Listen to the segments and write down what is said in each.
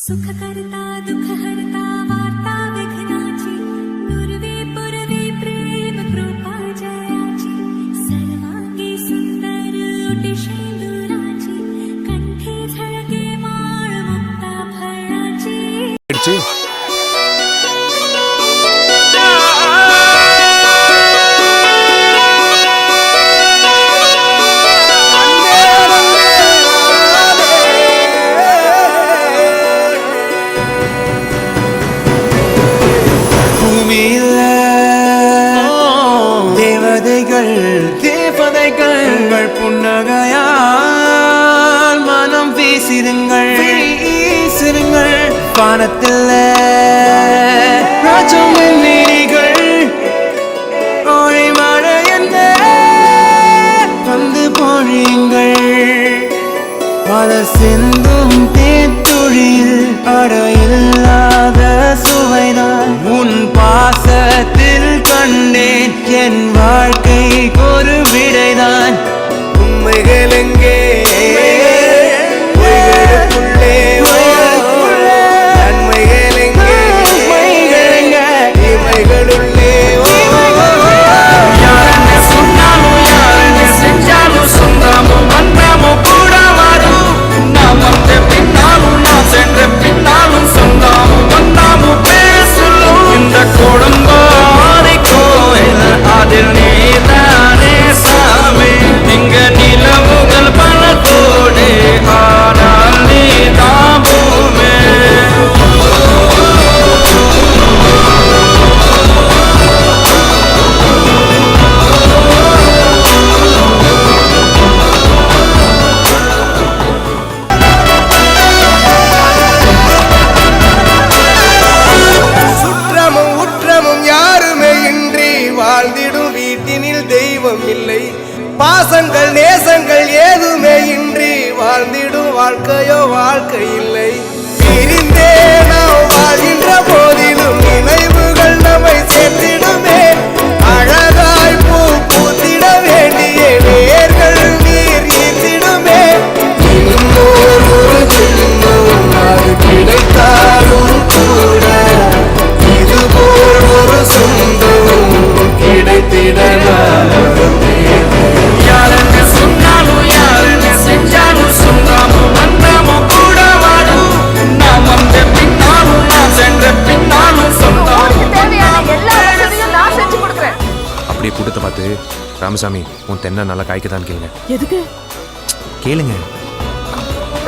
सुखकर्ता दुःखहर्ता वार्ता विघ्नाची पूर्वे पूर्वे प्रेम कृपा जयाची सर्वांगी सुंदर ओटी शेंदुराची कंठे झळके माळ मुक्ता फळाची தேவதைகள் புன்னகையால் மனம் வீசிடுங்கள் வானத்தில் ராஜம் நீரிகள் ஓழி மழை என்ன வந்து பொழியுங்கள் பல சிந்தும் தேத்துழியில் அடையில்லாத சுவைதான் உன் பாசத்தில் கண்டேன் என் வாழ்க்கை ஒரு விடைதான் உண்மைகள் எங்கே நன்மைகள் எங்கே இமைகளுள்ளே யாரென்ன சொன்னாலும் யாரென்ன செஞ்சாலும் சொந்தாமும் வந்தாமும் கூட வரும் நாம் வந்த பின்னாலும் நாம் சென்ற பின்னாலும் சொந்தாமும் வந்தாமும் பேசலும் இந்த கொடும்பாறை கோயில் அதில் நீதானே சாமி இங்க நிலவுகள் பல கோடு ஆனால் நீ தாமுமே சுற்றமும் உற்றமும் யாருமே இன்றி வாழ்ந்திடும் வீட்டினில் தெய்வம் இல்லை பாசங்கள் நேசங்கள் ஏதுமே இன்றி வாழ்ந்திடும் வாழ்க்கையோ வாழ்க்கை இல்லை பிரிந்தே நாம் வாழ்கின்ற போதிலும் நினைவுகள் நம்மை சேர்த்திடுமே அழகாய் பூ பூத்திட வேண்டிய வேர்கள் நீர் ஈர்த்திடுமே இன்னொரு ஒரு ஜென்மம் அது கிடைத்தாலும் கூட இதுபோல் ஒரு சொந்தம் கிடைத்திட யாரென்ன சொன்னாலும் யாரென்ன செஞ்சாலும் சொந்தாமும் வந்தாமும் கூட வரும் நாம் வந்த பின்னாலும் நாம் சென்ற பின்னாலும் சொந்தாமும் அப்படியே கூட்டத்தை பார்த்து ராமசாமி உன் தென்னை நல்லா காய்க்கதான் கேளுங்க. எதுக்கு கேளுங்க.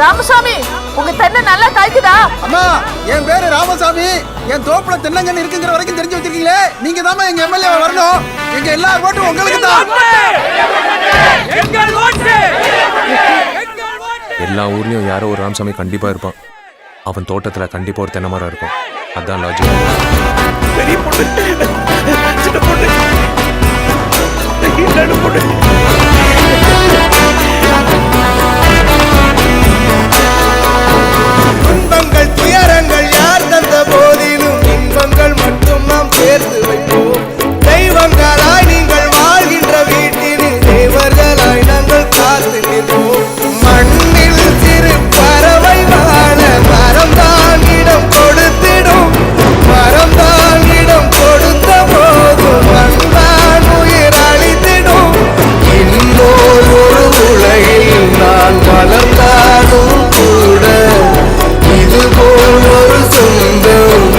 ராமசாமி உங்க தென்னை நல்லா காய்க்குதா? அம்மா என் பேரு ராமசாமி, என் தோப்புல தென்னங்கன்னு இருக்குங்கிற வரைக்கும் தெரிஞ்சு வச்சிருக்கீங்களே. நீங்க தான் எங்க எம்எல்ஏ வரணும். எங்க எல்லா ஓட்டும் உங்களுக்கு தான். எல்லா ஊர்லயும் யாரோ ஒரு ராமசாமி கண்டிப்பா இருப்பான். அவன் தோட்டத்துல கண்டிப்பா ஒரு தென்னை மரம் இருக்கும். அதான் லாஜிக். பெரிய பொண்ணு சின்ன பொண்ணு இல்லன்னு பொண்ணு துன்பங்கள் துயரங்கள் யார் தந்த போதிலும் இன்பங்கள் மட்டும் நாம் சேர்த்து வைப்போம். தெய்வங்களாய் நீங்கள் வாழ்கின்ற வீட்டினில் தேவர்களாய் நாங்கள் காத்து நிற்போம். மண்ணில் சிறு பறவை வாழ மரம்தான் இடம் கொடுத்திடும். மரம்தான் இடம் கொடுத்த போதும் மண்தான் உயிர் அளித்திடும். இன்னொரு உலகில் நான் வளர்ந்தாலும் கூட இதுபோல் ஒரு சொந்தம்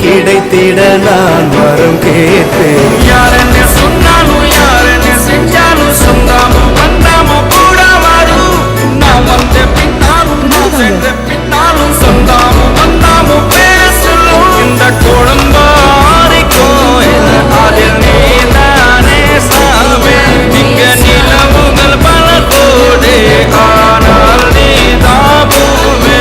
கிடைத்திட நான் வரம் கேட்பேன். யாரென்ன சொன்னாலும் யாரென்ன செஞ்சாலும் சொந்தாமும் வந்தாமும் கூட வரும் நாம் வந்த பின்னாலும் நாம் சென்ற பின்னாலும் சொந்தாமும் வந்தாமும் பேசலும் இந்த கொடும்பாறை கோயில் அதில் நீதானே சாமி இங்க நிலவுகள் பல கோடு ஆனால் நீ தாமுமே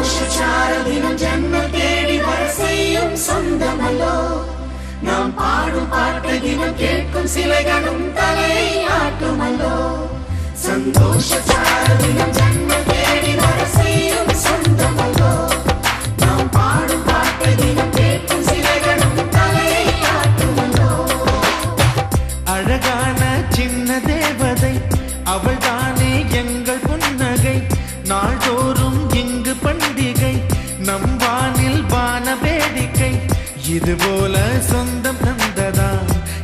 சந்தோஷச்சாரதினம் ஜன்னல் தேடி வர செய்யும் சொந்தமல்லோ நாம் பாடும் பாட்டை தினம் கேட்கும் சிலைகளும் தலை ஆட்டுமல்லோ சந்தோஷச்சாரதினம் ஜன்னல் தேடி வர செய்யும் சொந்தமல்லோ நாம் பாடும் பாட்டை தினம் கேட்கும் சிலைகளும் தலை ஆட்டுமல்லோ அழகான சின்ன தேவதை அவள் தானே எங்கள் புன்னகை நாள்தோறும் இங்கு பண்டிகை நம் வானில் வான வேடிக்கை இதுபோல சொந்தம் தந்ததா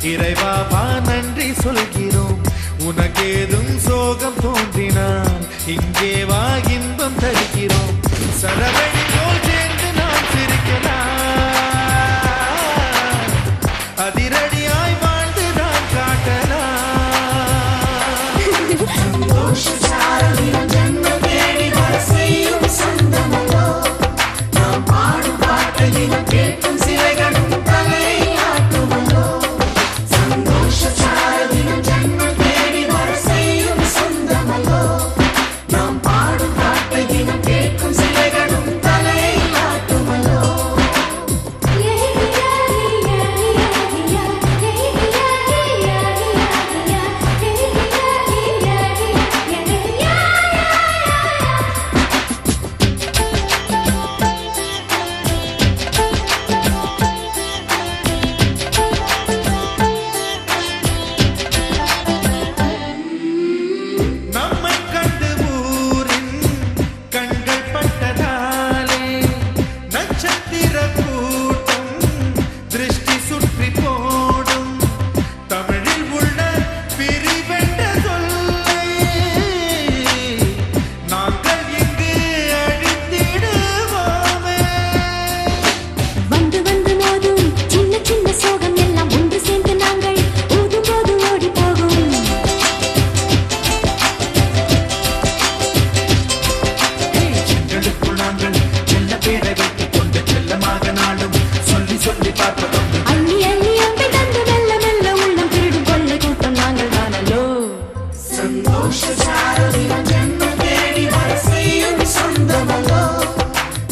இறைவாவா நன்றி சொல்கிறோம் உனக்கேதும் சோகம் தோன்றினால் இங்கே வா இன்பம் தருகிறோம் சரவணி போல் சேர்ந்து நாம் சிரிக்கலாம் அதிரடியாய் வாழ்ந்துதான் காட்டலாம் சந்தோஷச்சாரதினம் ஜன்னல் தேடி வர செய்யும் சொந்தமல்லோ நாம் பாடும் பாட்டை தினம் கேட்கும் சிலைகளும் தலை ஆட்டுமல்லோ சந்தோஷச்சாரதினம் ஜன்னல் தேடி வர செய்யும் சொந்தமல்லோ நாம் பாடும் பாட்டை தினம் கேட்கும் சிலைகளும் தலை ஆட்டுமல்லோ நம்மை கண்டு ஊரின் கண்கள் பட்டதாலே நட்சத்திர கூட்டம் திருஷ்டி சுற்றி போடும் தமிழில் உள்ள பிரிவென்ற சொல்லை நாங்கள் இங்கு அழித்திடுவோமே வந்து வந்து மோதும் சின்ன சின்ன சோகம் எல்லாம் ஒன்று சேர்ந்து நாங்கள் ஊதும் போது ஓடி போகும் எங்களுக்குள் நாங்கள் செல்ல பேரை வைத்துக் கொண்டு செல்லமாக நாளும் சொல்லி சொல்லி பார்ப்பதும் அள்ளி அள்ளி அம்பை தந்து மெல்ல மெல்ல உள்ளம் திருடும் கொள்ளை கூட்டம் நாங்கள் தானல்லோ சந்தோஷச்சாரதினம் ஜன்னல் தேடி வர செய்யும் சொந்தமல்லோ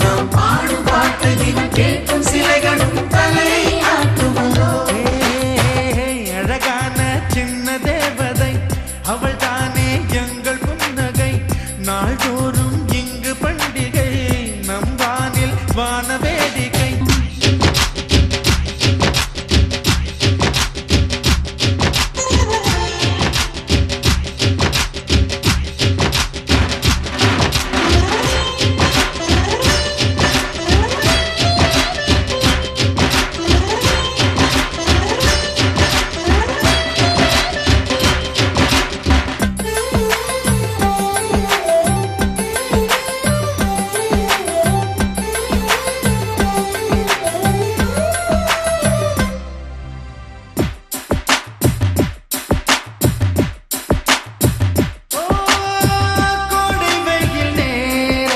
நாம் பாடும் பாட்டை தினம் கேட்கும் சிலைகளும் தலை ஆட்டுமல்லோ அழகான சின்ன தேவதை அவள் தானே எங்கள் புன்னகை நாள்தோறும் இங்கு பண்டிகை நம் வானில் வான வேடிக்கை கோடை வெயில் நேர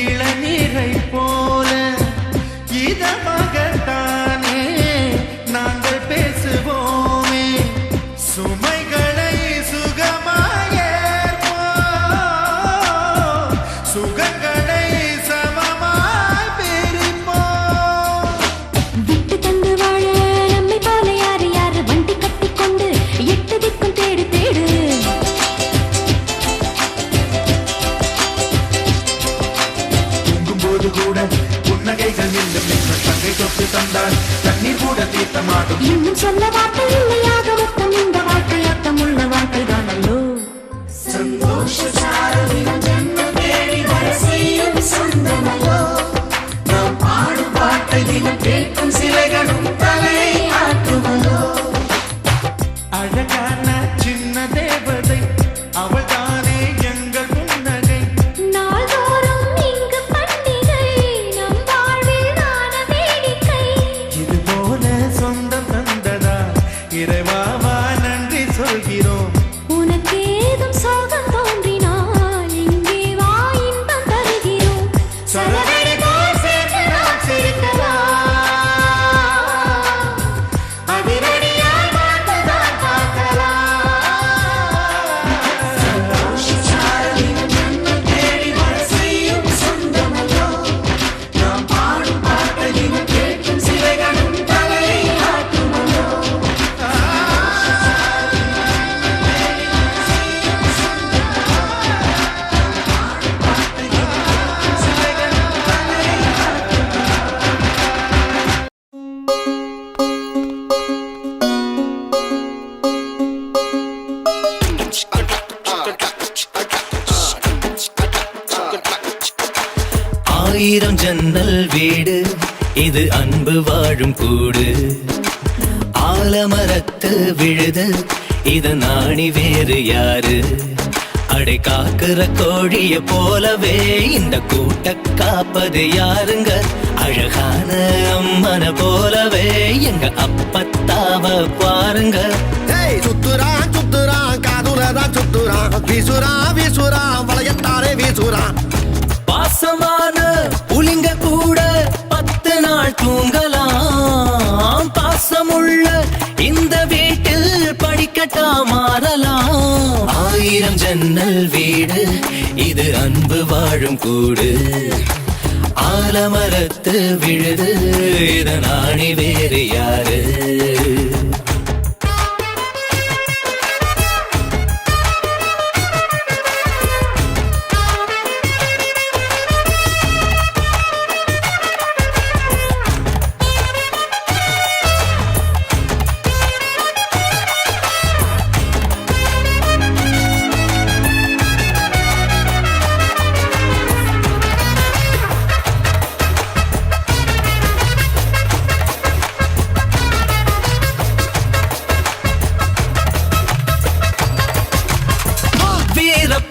இளநீரை போல இதமாகத்தானே நாங்கள் பேசுவோமே சுமைகளை சுகமாயேற்போம் சுகங்களை சமமாய் பிரிப்போம் விட்டு தந்து வாழ நம்மை போல யாரு யாரு வண்டி கட்டிக்கொண்டு எட்டு திக்கும் தேடு தேடு தூங்கும்போது கூட புன்னகைகள் நின்றும் எங்கள் தங்கை தொட்டு தந்தால் தண்ணீர் கூட தீர்த்தமாடும் இன்னும் சொல்ல வார்த்தை இல்லையாக மொத்தம் இந்த வாழ்க்கை அர்த்தம் உள்ள வாழ்க்கை தானல்லோ சந்தோஷச்சாரதினம் ஜன்னல் தேடி வர செய்யும் சொந்தமல்லோ நாம் பாடும் பாட்டை தினம் கேட்கும் சிலைகளும் தலை ஆட்டுமல்லோ அழகான சின்ன தேவதை அவள் தானே எங்கள் புன்னகை நாள்தோறும் இங்கு பண்டிகை நம் வாழ்வில் வான வேடிக்கை இது போல சொந்தம் தந்ததா இறைவா ஆயிரம் ஜன்னல் வீடு இது அன்பு வாழும் கூடு ஆலமரத்து விழுது இது நாணி வேறு யாரு அடை காக்குற கோழிய போலவே இந்த கூட்ட காப்பது யாருங்க அழகான அம்மன போலவே எங்க அப்பத்தாவ பாருங்க சுத்துறான் சுத்துறான் காதுலதான் சுத்துறான் வீசுறான் வீசுறான் வளையத்தாரே வீசுறான் பாசமான புலிங்க கூட 10 நாள் தூங்கலாம் பாசமுள்ள இந்த வீட்டில் படிக்கட்டா மாறலாம் ஆயிரம் ஜன்னல் வீடு இது அன்பு வாழும் கூடு ஆலமரத்து விழுது இத நாணி வேறு யாரு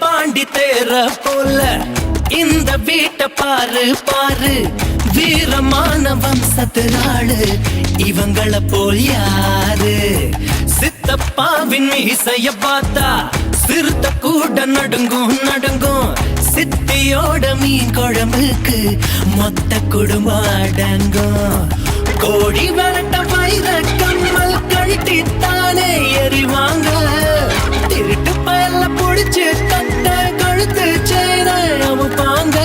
பாண்டி தேர போல இந்த வீட்டை பாரு பாரு வீரமான வம்சத்தினாளு இவங்கள போல் யாரு சித்தப்பாவின் மீசைய பார்த்தா சிறுத்த கூட நடுங்கும் நடுங்கும் சித்தியோட மீன் குழம்புக்கு மொத்த குடும்பம் அடங்கும் கோழி வரட்ட வைர கம்மல் கழட்டித்தானே எறிவாங்க திருட்டு பயல புடிச்சு தட்ட கழுத்து சேர அமுப்பாங்க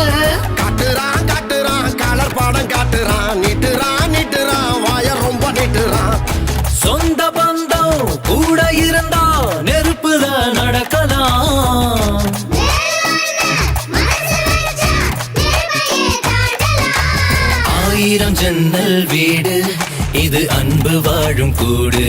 காட்டுறான் காட்டுறான் கலர் பாடம் காட்டுறான் நீட்டுறான் நீட்டுறான் வாய ரொம்ப நீட்டுறான் சொந்த பந்தம் கூட இருந்தா நெருப்புதான் நடக்கலாம் ஆயிரம் ஜன்னல் வீடு இது அன்பு வாழும் கூடு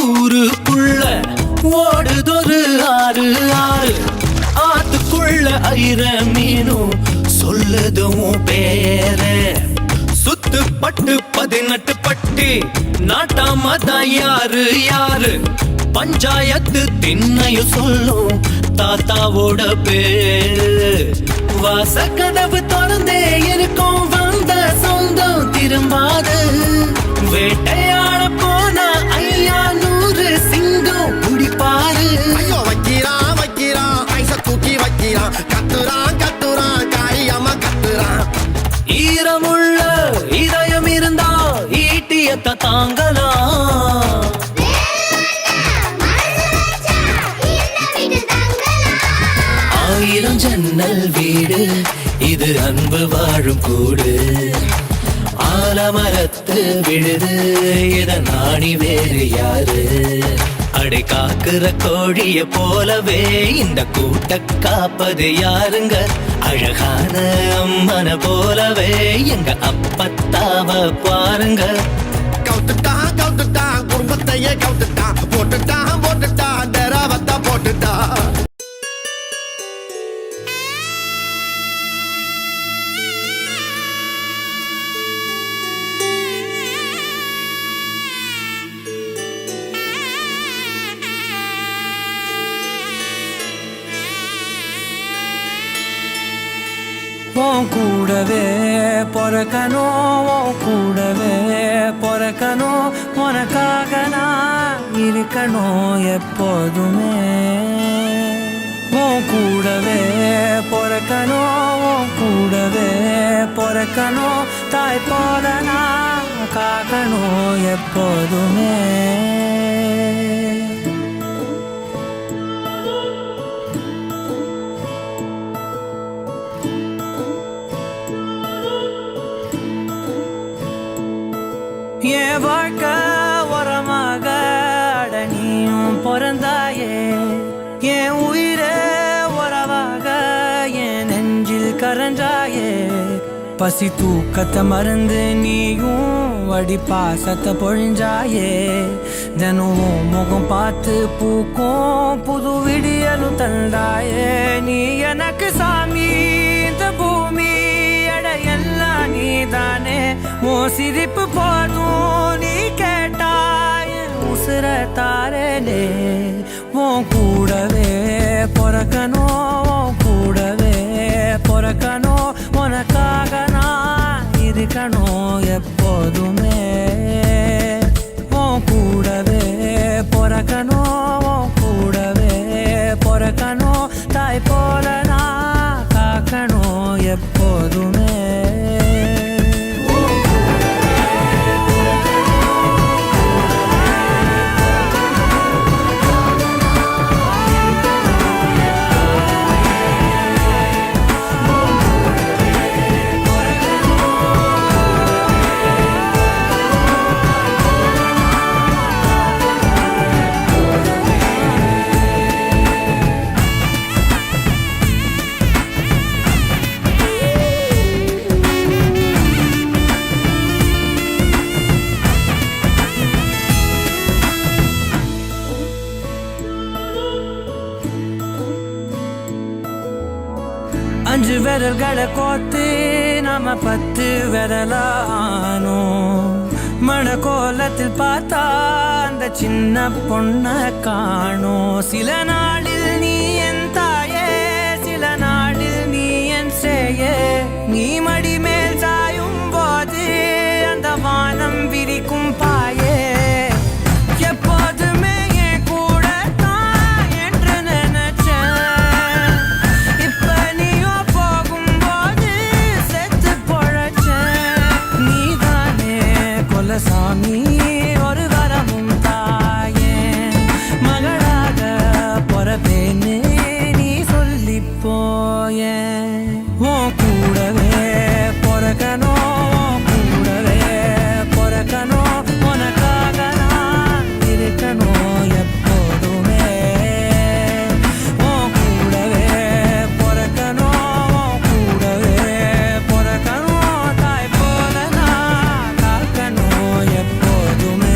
ஊருக்குள்ள ஓடுதொரு ஆறு ஆறு ஆத்துக்குள்ள ஐர மீனும் சொல்லுதும் பேர சுத்து பட்டு 18 பட்டி நாட்டாமதான் யாரு யாரு பஞ்சாயத்து திண்ணையும் சொல்லும் தாத்தாவோட பேரு வாசக்கதவு திறந்தே இருக்கும் வந்த சொந்தம் திரும்பாது வேட்டையாட போன ஐயா 100 சிங்கம் குடிப்பாரு ஐயோ வைக்கிறான் வைக்கிறான் ஐச தூக்கி வைக்கிறான் கத்துறான் கத்துறான் காரியமா கத்துறான் ஈரமுள்ள இதயம் இருந்தா ஈட்டியத்தை தாங்கலாம் ஆயிரம் ஜன்னல் வீடு இது அன்பு வாழும் கூடு ஆலமரத்து விழுது இத நாணி வேறு யாரு அடை காக்குற கோழிய போலவே இந்த கூட்ட காப்பது யாருங்க அழகான அம்மன போலவே எங்க அப்பத்தாவ பாருங்க கவுத்துட்டான் கவுத்துட்டான் குடும்பத்தையே கவுத்துட்டான் போட்டுட்டான் போட்டுட்டான் டெராவத்தா போட்டுட்டான் உன் கூடவே பொறக்கணும் உன் கூடவே பொறக்கணும் உனக்காக நான் இருக்கணும் எப்போதுமே உன் கூடவே பொறக்கணும் உன் கூடவே பொறக்கணும் தாய் போல நான் காக்கணும் எப்போதுமே என் வாழ்க்கை உரமாக அட நீயும் பிறந்தாயே என் உயிரே உறவாக என் நெஞ்சில் கரஞ்சாயே பசி தூக்கத்தை மறந்து நீயும் வடி பாசத்தை பொழிஞ்சாயே தினம் முகம் பார்த்து பூக்கும் புது விடியலும் தந்தாயே நீ எனக்கு சாமி இந்த பூமி அட எல்லாம் நீ தானே ஓ சிரிப்பு போதும் நீ கேட்டாய் உசுர தாரனே உன் கூடவே பிறக்கணும் கூடவே பிறக்கணும் உனக்காக நான் இருக்கணும் எப்போதுமே உன் கூடவே பிறக்கணும் கூடவே பிறக்கணும் தாய் போல நான் காக்கணும் எப்போதுமே அஞ்சு விரல்களை கோத்து நாம 10 விரலானோ மணக்கோலத்தில் பார்த்தா அந்த சின்ன பொண்ண காணோம் சில நாளில் நீ என் தாயே சில நாளில் நீ என் சேயே நீ மடி மேல் சாயும் போது அந்த வானம் விரிக்கும் பாயே எப்போதுமே என் கூட தான் என்று நினைச்சேன் இப்ப நீயோ போகும்போது செத்து பொழைச்சேன் நீதானே கொலசாமி ஒரு வரமும் தாயே மகளாக பொறப்பேன்னு நீ சொல்லி போயே உன் கூடவே பொறக்கணும் கூடவே பொறக்கணும் உனக்காக நான் இருக்கணும் எப்போதுமே உன் கூடவே பொறக்கணும் கூடவே பொறக்கணும் தாய் போல நான் காக்கணும் எப்போதுமே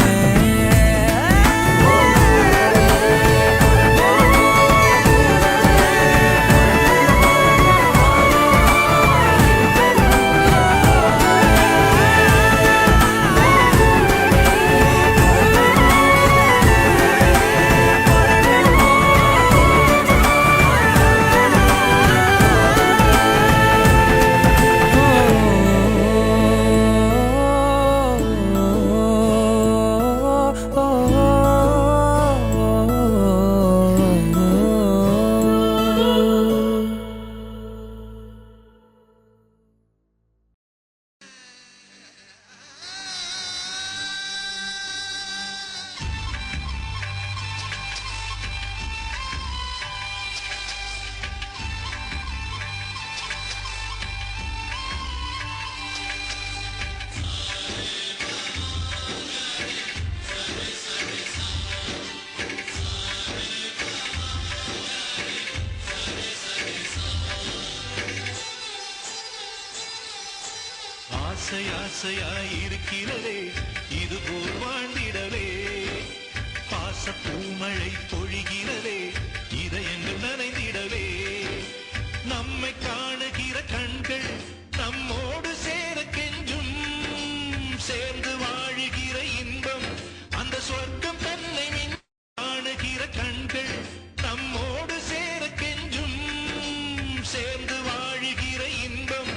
ஆசை ஆசையாயிருக்கிறதே இதுபோல் வாழ்ந்திடவே பாச பூமழை பொழிகிறதே இதயங்கள் நனைந்திடவே நம்மை காணுகிற கண்கள் நம்மோடு சேர கெஞ்சும் சேர்ந்து வாழுகிற இன்பம் அந்த சொர்க்கம் தன்னை காணுகிற கண்கள் நம்மோடு சேர கெஞ்சும் சேர்ந்து வாழுகிற இன்பம்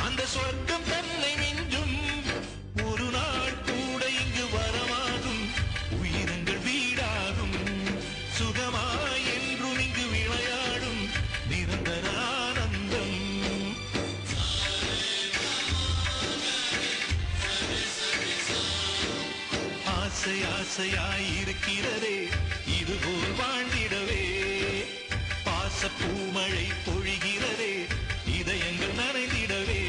அந்த சொர்க்கம் தன்னை மிஞ்சும் ஒரு நாள் கூட இங்கு வரமாகும் உயிரங்கள் வீடாகும் சுகமாய் என்றும் இங்கு விளையாடும் நிரந்தர ஆனந்தம் ஆசை ஆசையாயிருக்கிறதே இதுபோல் வாழ்ந்திடவே பாச பூமழை பொழிகிறதே இதயங்கள் நனைந்திடவே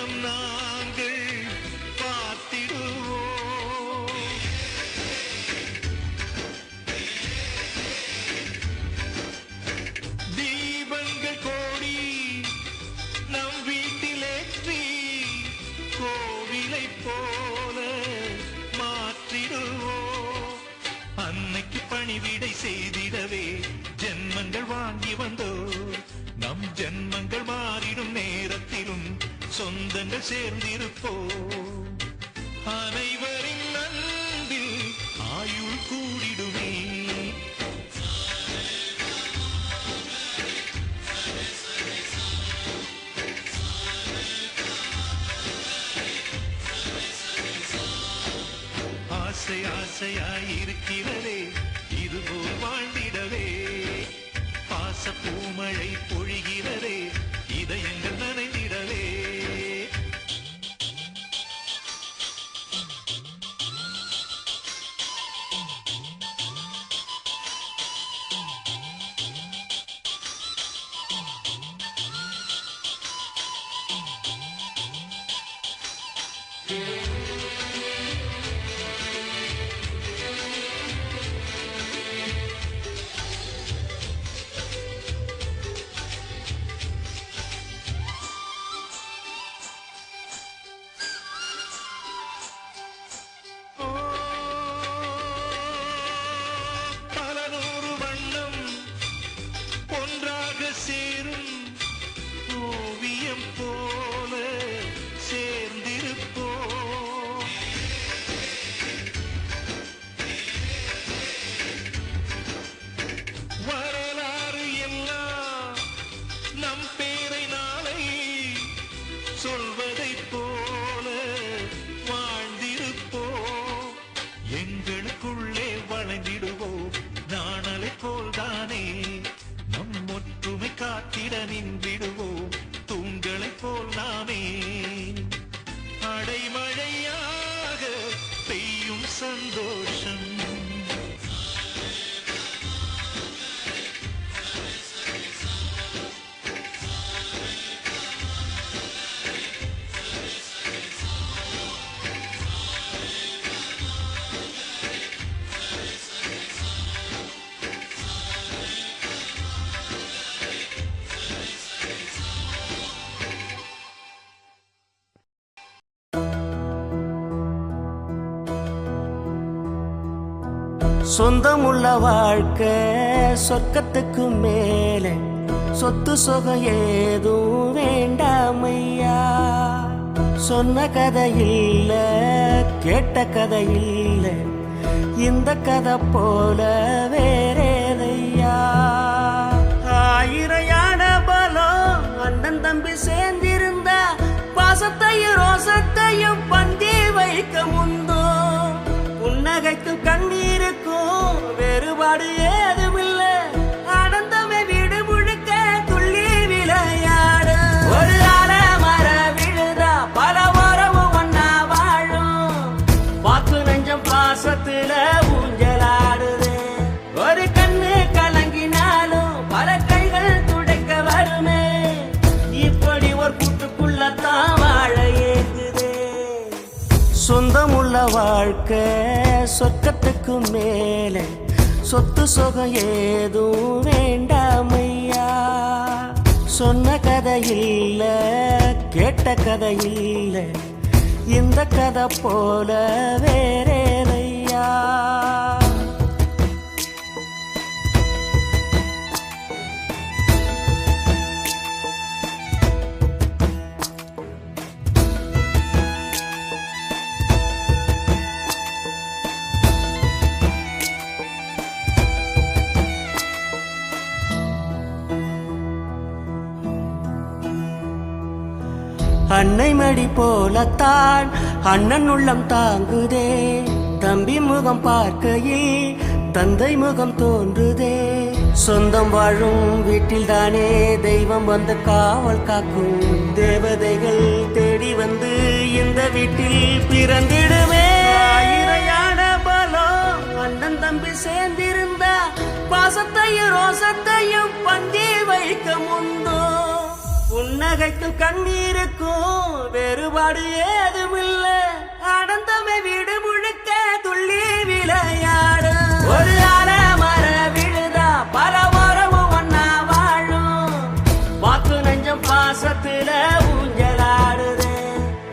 முகம் நாங்கள் பார்த்திடுவோம். தீபங்கள் கோடி நம் வீட்டிலேற்றி கோவிலை போல மாற்றிடுவோம். அன்னைக்கு பணிவிடை செய்திடவே ஜென்மங்கள் வாங்கி வந்தோ. நம் ஜென்மங்கள் மாறிடும் நேரத்திலும் சொந்தங்கள் சேர்ந்திருப்போம். அனைவரின் அன்பில் ஆயுள் கூடிடுமே. ஆசை ஆசையாயிருக்கிறதே இதுபோல் வாழ்ந்திடவே. பாச பூமழை பொழிகிறதே இதயங்கள் நனைந்திடவே. சொல்வதைப் போல வாழ்ந்திருப்போம். எங்களுக்குள்ளே வளைந்திடுவோம். நாணலை போல்தானே நம் ஒற்றுமை காத்திட நின்றிடுவோம். தூண்களைப் போல் நாமே அடைமழையாக பெய்யும் சந்தோஷம். சொந்தமுள்ள வாழ்க்கை சொர்க்கத்துக்கு மேலே. சொத்து சொகம் ஏதும் வேண்டாமையா. சொன்ன கதை இல்ல கேட்ட கதை இல்ல. இந்த கதை போல வேறேதையா. ஆயிரையான பலம் அண்ணன் தம்பி சேர்ந்திருந்தா பாசத்தையும் ரோசத்தையும் பந்தி வைக்க முந்தோ. புன்னகைக்கும் கண்ணீருக்கும் வேறுபாடு ஏதுமில்ல. ஆனந்தமே வீடு முழுக்க துள்ளி விளையாடு. ஒரு மர விழுதா பல உறவும் ஒன்னா வாழும். வாக்கு நெஞ்சம் பாசத்துல ஊஞ்சலாடுது. ஒரு கண்ணு கலங்கினாலும் பல கைகள் துடைக்க வருமே. இப்படி ஒரு கூட்டுக்குள்ளத்தான் வாழ ஏகுது. சொந்தமுள்ள வாழ்க்கை சொர்க்கத்துக்கு மேலே. சொத்து சொகம் ஏதும் வேண்டாமையா. சொன்ன கதை இல்ல கேட்ட கதை இல்ல. இந்த கதை போல வேறேதையா. அன்னை மடி போலத்தான் அண்ணன் உள்ளம் தாங்குதே. தம்பி முகம் பார்க்கையில் தந்தை முகம் தோன்றுதே. சொந்தம் வாழும் வீட்டில் தானே தெய்வம் வந்து காவல் காக்கும். தேவதைகள் தேடி வந்து இந்த வீட்டில் பிறந்திடுமே. ஆயிரையான பலம் அண்ணன் தம்பி சேர்ந்திருந்தா பாசத்தையும் ரோசத்தையும் பந்தி வைக்க முந்தோ. புன்னகைக்கும் கண்ணீருக்கும் வேறு பாடு ஏதுமில்ல ஆனந்தமே வீடு முழுக்க துள்ளி விளையாடு ஒரு அரை மர விழுதா பல மரமும் ஒன்னா வாழும் வாக்கு நெஞ்சம் பாசத்துல ஊஞ்சலாடுது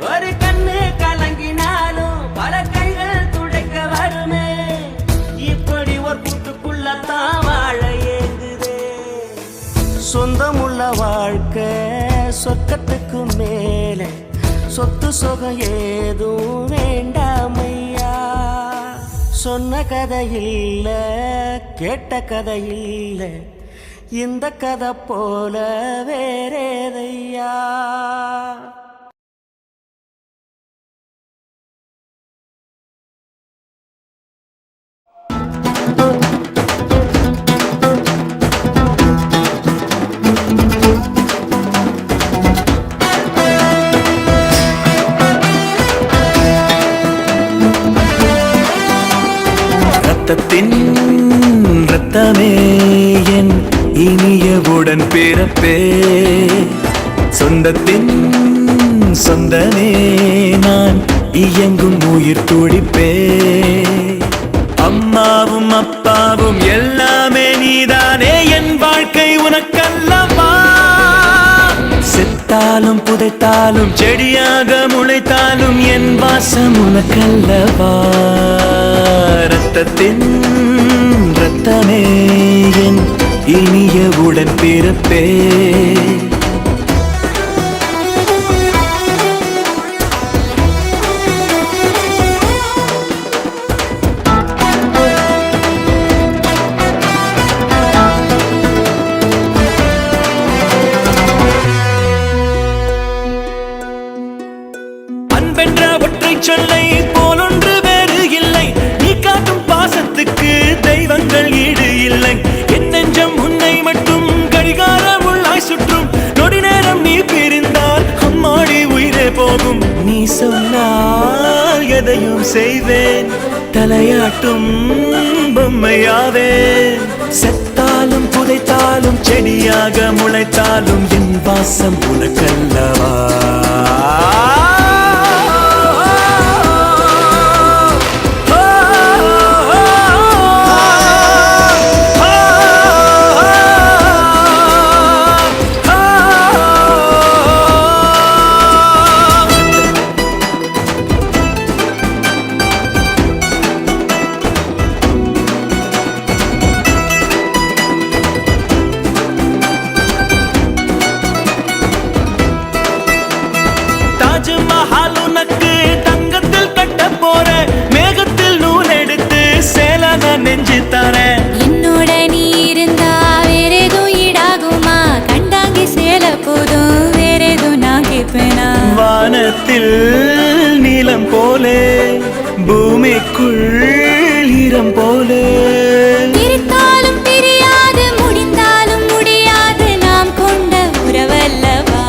ஒரு கண்ணு கலங்கினாலும் பல கைகள் துடைக்க வருமே இப்படி ஒரு கூட்டுக்குள்ளத்தான் வாழ ஏங்குதே சொந்தமுள்ள வாழ்க்கை சொர்க்கத்துக்கு மேலே சொத்து சொகம் ஏதும் வேண்டாமையா சொன்ன கதை இல்ல கேட்ட கதை இல்ல இந்த கதை போல வேறேதையா ரத்தத்தின் ரத்தமே என் இனியவுடன் பிறப்பே சொந்தத்தின் சொந்தமே நான் இயங்கும் உயிர் துடிப்பே அம்மாவும் அப்பாவும் எல்லாமே நீதானே என் வாழ்க்கை உனக்கல்லவா செத்தாலும் புதைத்தாலும் செடியாக முளைத்தாலும் என் வாசம் உனக்கல்லவா ரத்தத்தின் ரத்தமே என் இனியவுடன் பிறப்பே அன்பென்ற ஒற்றை சொல்லை போலொன்று வேறு இல்லை நீ காட்டும் பாசத்துக்கு தெய்வங்கள் ஈடு இல்லை என் நெஞ்சம் உன்னை மட்டும் கடிகாரம் உள்ளாய் சுற்றும் நொடி நேரம் நீ பிரிந்தால் அம்மாடி உயிரே போகும் நீ சொன்னால் எதையும் செய்வேன் தலையாட்டும் பொம்மையாவேன் செத்தாலும் புதைத்தாலும் செடியாக முளைத்தாலும் என் வாசம் உனக்கல்லவா தாஜ்மஹால் உனக்கு தங்கத்தில் கட்ட போற மேகத்தில் நூல் எடுத்து சேலாக நெஞ்சு தர என்னோட நீ இருந்தா வேற எதுவும் ஈடாகுமா கண்டாங்கி சேல போதும் வேற எதுவும் நான் கேட்பேனா வானத்தில் நீலம் போலே பூமிக்குள் ஈரம் போலே பிரித்தாலும் பிரியாது முடிந்தாலும் முடியாது நாம் கொண்ட உறவல்லவா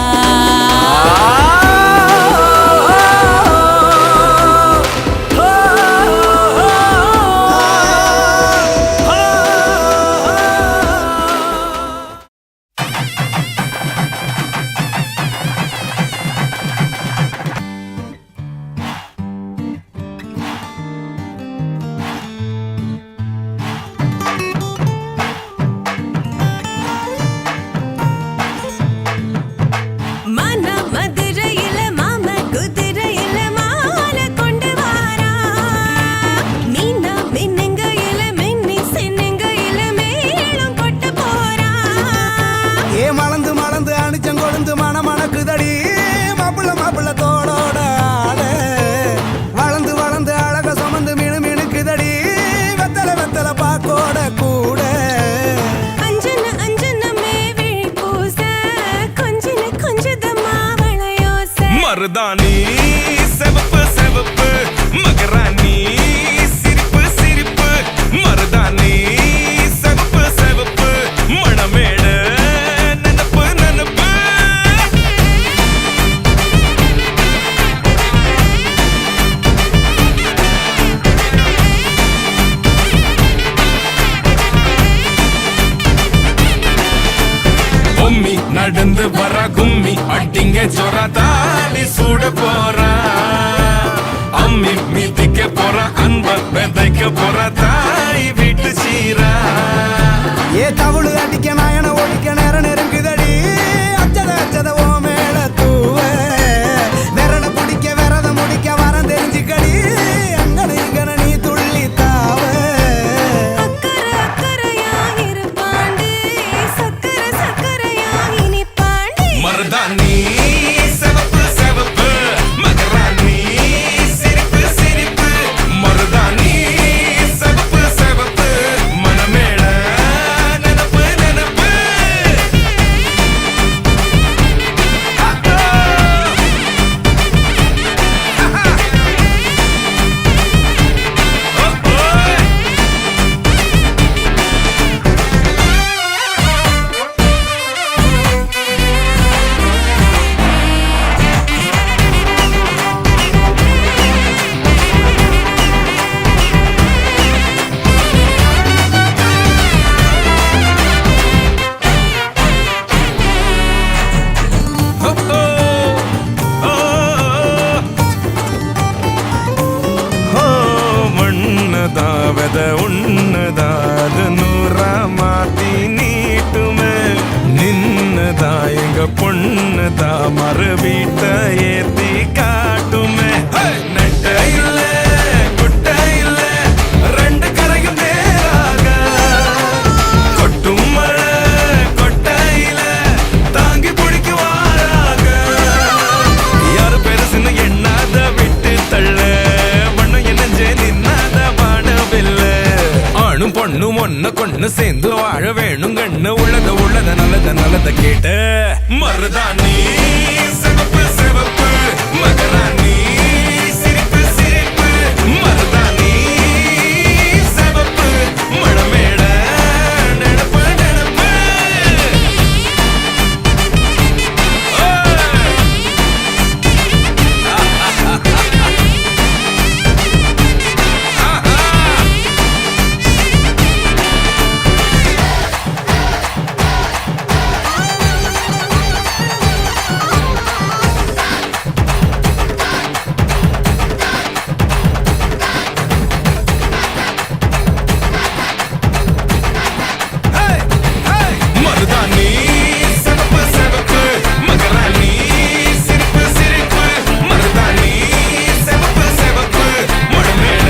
மருதாணி செவப்பு செவப்பு மகராணி சிரிப்பு சிரிப்பு மருதாணி செவப்பு செவப்பு மணமேட நனப்பு நனப்பு நடந்து வர கும்மி அட்டிங்க ஜொரா தாடி சூட போறான் அம்மி மிதிக்க போறான் அன்ப விதைக்க போற தாய் வீட்டு சீரா ஏ தவுளு அடிக்க நாயன ஒடிக்க நேரம் நெருங்குதடி அச்சத ஓ மேல தூவ விரட பிடிக்க விரத முடிக்க வரம் தெரிஞ்சுக்கடி அங்கன இங்கன நீ துள்ளி தாவ மருதாணி செவப்பு செவப்பு மகராணி சிரிப்பு சிரிப்பு மருதாணி செவப்பு செவப்பு மனமேள நினப்பு நினப்பு மண்ணதாவத உன்னதாத நூறா மாத்தி நீட்டுமே நின்னதா எங்க பொண்ணுதா மறு வீட்டை ஏத்தி காட்டுமே நெட்ட இல்ல குட்ட இல்ல ரெண்டு கரையும் நேராக கொட்டும் மழை கொட்டையில தாங்கி பிடிக்குவாராக யாரு பெருசுன்னு எண்ணாத விட்டு தள்ள மண்ணும் என்னஞ்சே நின்னாத பாடவில்ல ஆணும் பொண்ணும் ஒன்ன கொண்டு சேர்ந்து வாழ வேணும் கண்ணு உள்ளத நல்லத கேட்ட மருதாணி சிவப்பு சிவப்பு மகராணி சிரிப்பு சிரிப்பு மருதாணி சிவப்பு மணமேட நினப்பு நினப்பு மருதாணி சிவப்பு சிவப்பு மகராணி சிரிப்பு சிரிப்பு மருதாணி சிவப்பு சிவப்பு மணமேட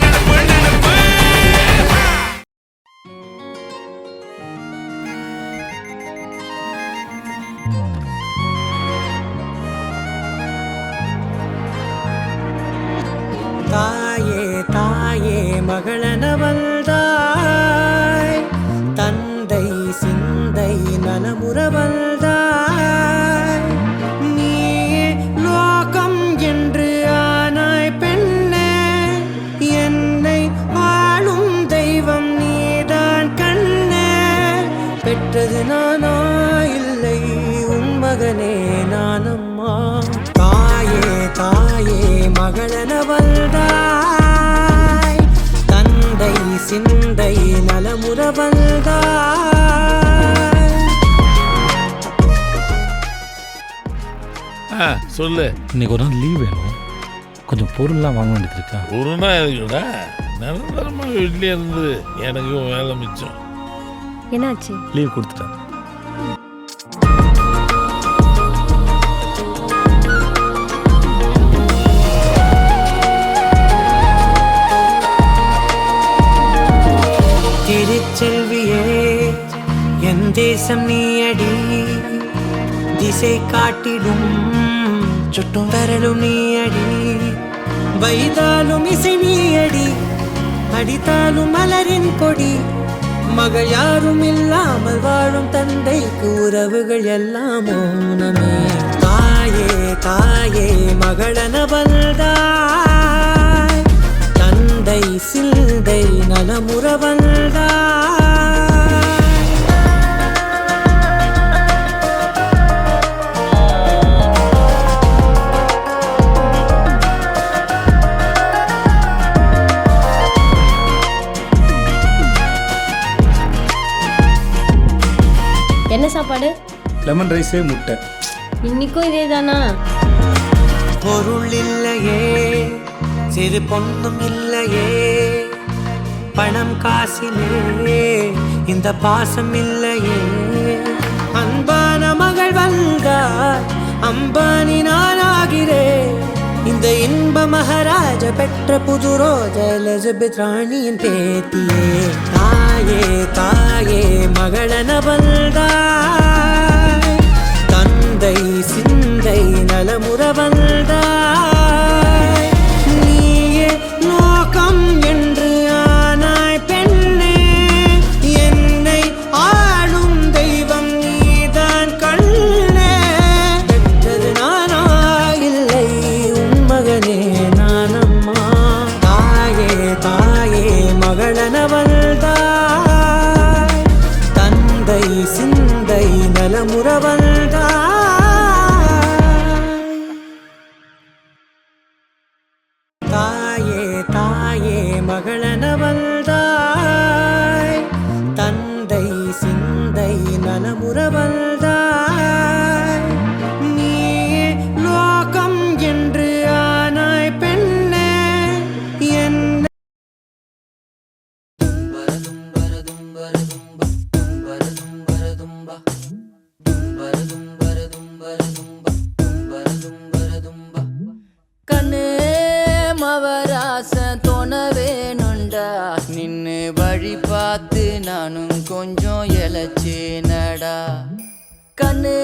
நினப்பு நினப்பு தாயே தாயே மகளனவள்தாய் தந்தை சிந்தை நலமுறவள்தாய் நீயே லோகம் என்று ஆனாய் பெண்ணே என்னை ஆளும் தெய்வம் நீதான் கண்ணே பெற்றது நானா இல்லை உன் மகனே நானம்மா தாயே தாயே மகளனவள்தாய் தந்தை சிந்தை நலமுறவள்தாய் சொல்லு. இன்னைக்கு ஒரு நாள் லீவ் வேணும், கொஞ்சம் பொருள்லாம் வாங்க வேண்டியது இருக்கா? ஒரு நாள் இருக்குடா, நிரந்தரமா வீட்லயே இருந்து எனக்கும் வேலை மிச்சம். என்னாச்சு? லீவ் கொடுத்துட்டேன். திருச்செல்வியே என் தேசம் நீயடி திசை காட்டிடும் சுட்டும் வரலும் நீயடி வைதாலும் இசை நீயடி அடித்தாலும் மலரின் கொடி மகள் யாரும் இல்லாமல் வாழும் தந்தைக்கு உறவுகள் எல்லாம் மௌனமே தாயே தாயே மகளனவள்தாய் தந்தை சிந்தை நலமுறவள்தாய் என்ன சாப்பாடு? லெமன் ரைஸே முட்டை. இன்னைக்கும் இதே தானா? பொருள் இல்லையே சிறு பொண்ணும் இல்லையே பணம் காசிலே இந்த பாசம் இல்லையே அன்பான மகள் வந்தார் அம்பானி நானாகிறேன் இந்த இன்ப மகாராஜ பெற்ற புது ரோஜ எலிசபெத் ராணியின் பேத்தியே தாயே தாயே மகளன வந்தாய் தந்தை சிந்தை நலமுற வந்தாய் நீயே லோகம் என்று ஆனாய் பெண்ணே என்னை ஆளும் தெய்வம் நீதான் கண்ணே பெற்றது நானா இல்லை உன் மகனே நானம்மா தாயே தாயே மகளன வந்தாய் தந்தை சிந்தை நலமுற வந்தாய் தாயே தாயே மகளன வந்தாய் தந்தை சிந்தை நலமுற வந்தாய் நீயே லோகம் என்று ஆனாய் பெண்ணே என்ன கண்ணே மவராசன் தோண வேணுண்டா நின்னு வழி பார்த்து நானும் கொஞ்சம் இழைச்சேனடா கண்ணே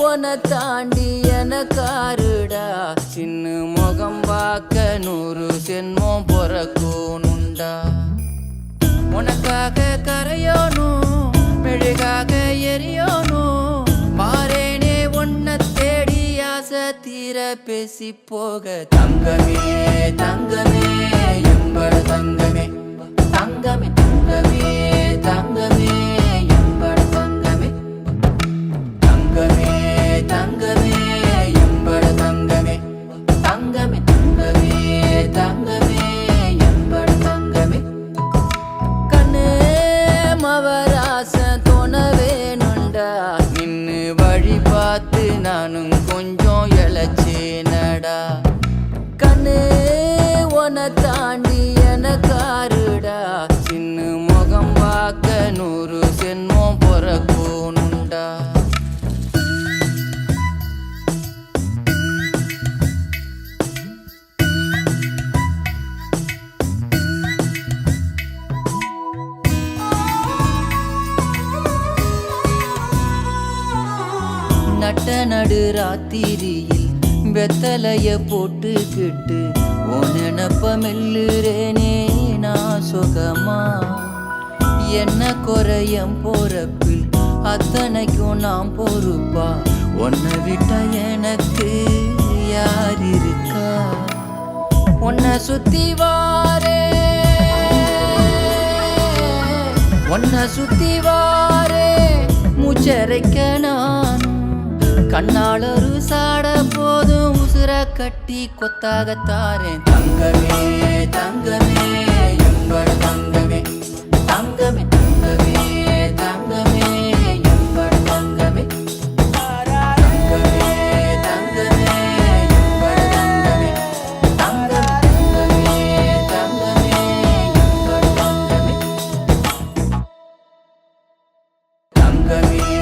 உன தாண்டி எனக்காருடா சின்ன முகம் பார்க்க 100 சென்மம் பொறக்கணுண்டா உனக்காக கரையோனும் மெழுகாக எரியோனும் மாறேனே உன்னை தேடி ஆசை தீர பேசி போக தங்கமே தங்கமே எம்பட தங்கமே தங்கமே தங்கமே தங்கமே எம்பட தங்கமே தங்கமே தங்கமே எம்பட தங்கமே தங்கமே தங்கமே தங்கமே எம்பட தங்கமே கண்ணே மவராசன் தோண வேணுண்டா நின்னு வழி பார்த்து நானும் கொஞ்சம் இழைச்சேனடா கண்ணே உன தாண்டி எனக்காருடா சின்ன முகம் பார்க்க 100 சென்மம் பொறக்கணுண்டா நட்ட நடு ராத்திரியில் வெத்தலைய போட்டுக்கிட்டு உன் நினப்ப மெல்லுறேனே நான் சுகமா என்ன குறையம் போறப்பில் அத்தனைக்கும் நான் பொறுப்பா உன்னை விட்ட எனக்கு யார் இருக்கா உன்னை சுத்தி வாரே உன்னை சுத்தி வாரே மூச்சரைக்க நானும் கண்ணாளொரு சாட போதும் உசுர கட்டி கொத்தாகத்தாரேன் தங்கமே தங்கமே எம்பட தங்கமே தங்கமே தங்கமே தங்கமே எம்பட தங்கமே தங்கமே தங்கமே எம்பட தங்கமே தங்கமே தங்கமே எம்பட தங்கமே தங்கமே